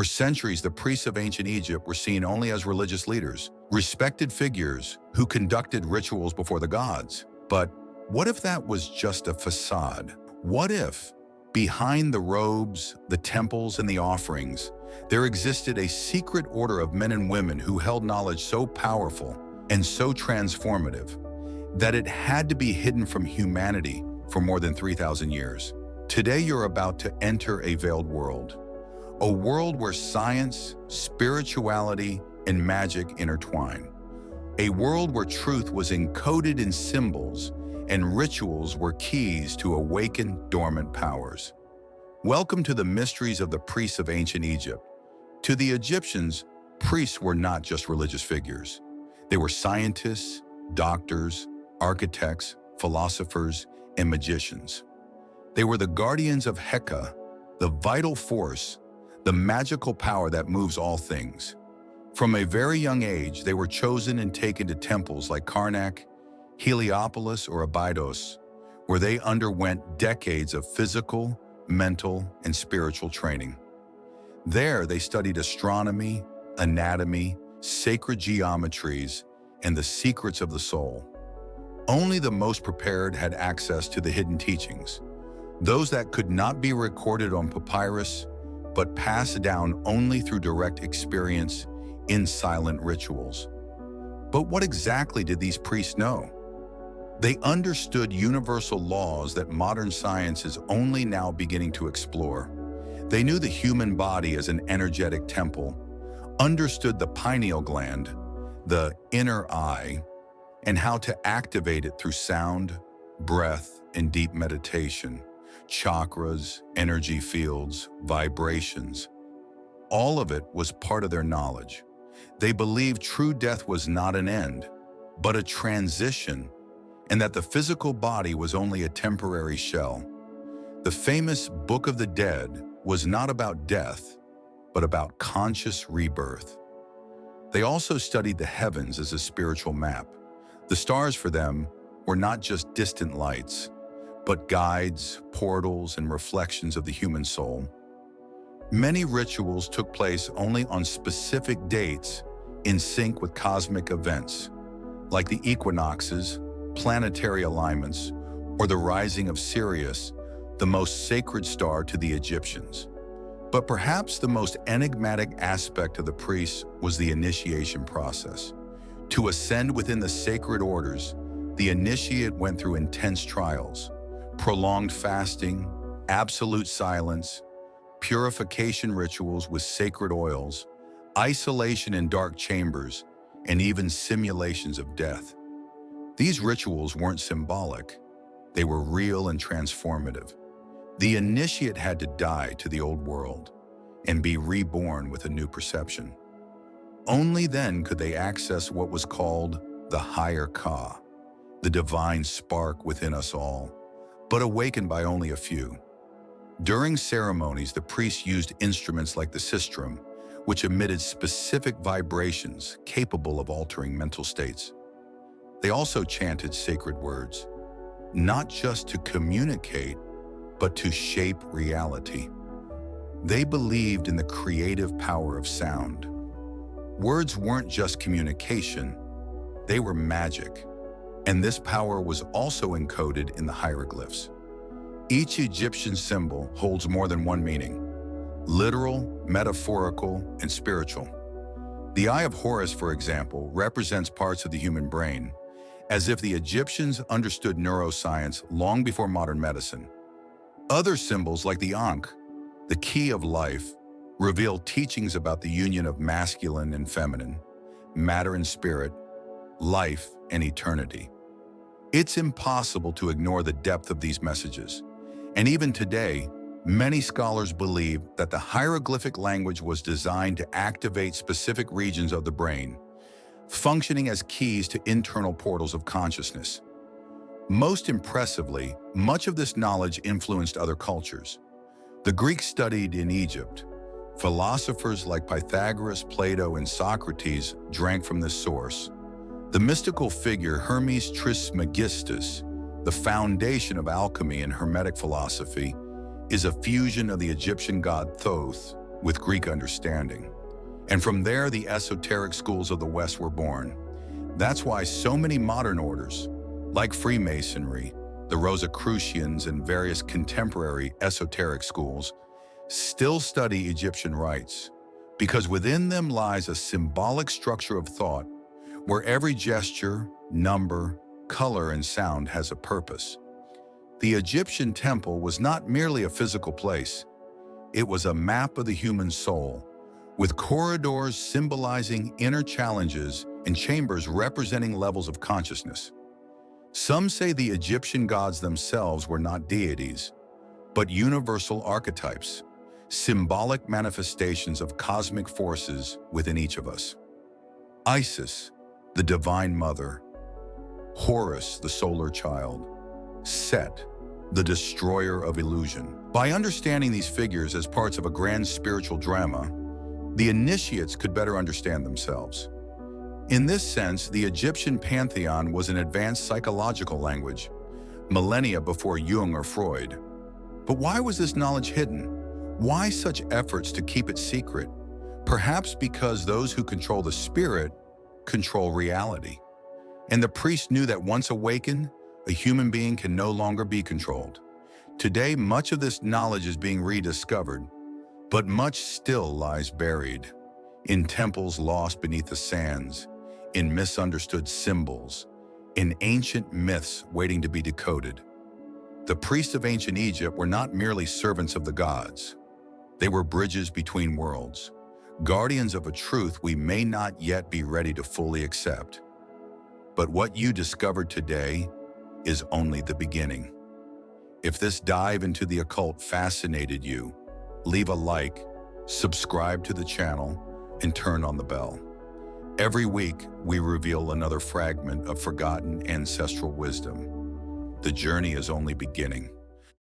For centuries, the priests of ancient Egypt were seen only as religious leaders, respected figures who conducted rituals before the gods. But what if that was just a facade? What if, behind the robes, the temples, and the offerings, there existed a secret order of men and women who held knowledge so powerful and so transformative that it had to be hidden from humanity for more than 3,000 years? Today, you're about to enter a veiled world. A world where science, spirituality, and magic intertwine. A world where truth was encoded in symbols and rituals were keys to awaken dormant powers. Welcome to the mysteries of the priests of ancient Egypt. To the Egyptians, priests were not just religious figures. They were scientists, doctors, architects, philosophers, and magicians. They were the guardians of Heka, the vital force, the magical power that moves all things. From a very young age, they were chosen and taken to temples like Karnak, Heliopolis, or Abydos, where they underwent decades of physical, mental, and spiritual training. There, they studied astronomy, anatomy, sacred geometries, and the secrets of the soul. Only the most prepared had access to the hidden teachings, those that could not be recorded on papyrus, but passed down only through direct experience in silent rituals. But what exactly did these priests know? They understood universal laws that modern science is only now beginning to explore. They knew the human body as an energetic temple, understood the pineal gland, the inner eye, and how to activate it through sound, breath, and deep meditation. Chakras, energy fields, vibrations. All of it was part of their knowledge. They believed true death was not an end, but a transition, and that the physical body was only a temporary shell. The famous Book of the Dead was not about death, but about conscious rebirth. They also studied the heavens as a spiritual map. The stars for them were not just distant lights, but guides, portals, and reflections of the human soul. Many rituals took place only on specific dates in sync with cosmic events, like the equinoxes, planetary alignments, or the rising of Sirius, the most sacred star to the Egyptians. But perhaps the most enigmatic aspect of the priests was the initiation process. To ascend within the sacred orders, the initiate went through intense trials, prolonged fasting, absolute silence, purification rituals with sacred oils, isolation in dark chambers, and even simulations of death. These rituals weren't symbolic. They were real and transformative. The initiate had to die to the old world and be reborn with a new perception. Only then could they access what was called the higher Ka, the divine spark within us all, but awakened by only a few. During ceremonies, the priests used instruments like the sistrum, which emitted specific vibrations capable of altering mental states. They also chanted sacred words, not just to communicate, but to shape reality. They believed in the creative power of sound. Words weren't just communication, they were magic. And this power was also encoded in the hieroglyphs. Each Egyptian symbol holds more than one meaning: literal, metaphorical, and spiritual. The Eye of Horus, for example, represents parts of the human brain, as if the Egyptians understood neuroscience long before modern medicine. Other symbols, like the Ankh, the key of life, reveal teachings about the union of masculine and feminine, matter and spirit, life and eternity. It's impossible to ignore the depth of these messages. And even today, many scholars believe that the hieroglyphic language was designed to activate specific regions of the brain, functioning as keys to internal portals of consciousness. Most impressively, much of this knowledge influenced other cultures. The Greeks studied in Egypt. Philosophers like Pythagoras, Plato, and Socrates drank from this source. The mystical figure Hermes Trismegistus, the foundation of alchemy and Hermetic philosophy, is a fusion of the Egyptian god Thoth with Greek understanding. And from there, the esoteric schools of the West were born. That's why so many modern orders, like Freemasonry, the Rosicrucians, and various contemporary esoteric schools, still study Egyptian rites, because within them lies a symbolic structure of thought where every gesture, number, color, and sound has a purpose. The Egyptian temple was not merely a physical place. It was a map of the human soul, with corridors symbolizing inner challenges and chambers representing levels of consciousness. Some say the Egyptian gods themselves were not deities, but universal archetypes, symbolic manifestations of cosmic forces within each of us. Isis, the divine mother; Horus, the solar child; Set, the destroyer of illusion. By understanding these figures as parts of a grand spiritual drama, the initiates could better understand themselves. In this sense, the Egyptian pantheon was an advanced psychological language, millennia before Jung or Freud. But why was this knowledge hidden? Why such efforts to keep it secret? Perhaps because those who control the spirit control reality. And the priests knew that once awakened, a human being can no longer be controlled. Today, much of this knowledge is being rediscovered, but much still lies buried in temples lost beneath the sands, in misunderstood symbols, in ancient myths waiting to be decoded. The priests of ancient Egypt were not merely servants of the gods. They were bridges between worlds, guardians of a truth we may not yet be ready to fully accept. But what you discovered today is only the beginning. If this dive into the occult fascinated you, leave a like, subscribe to the channel, and turn on the bell. Every week, we reveal another fragment of forgotten ancestral wisdom. The journey is only beginning.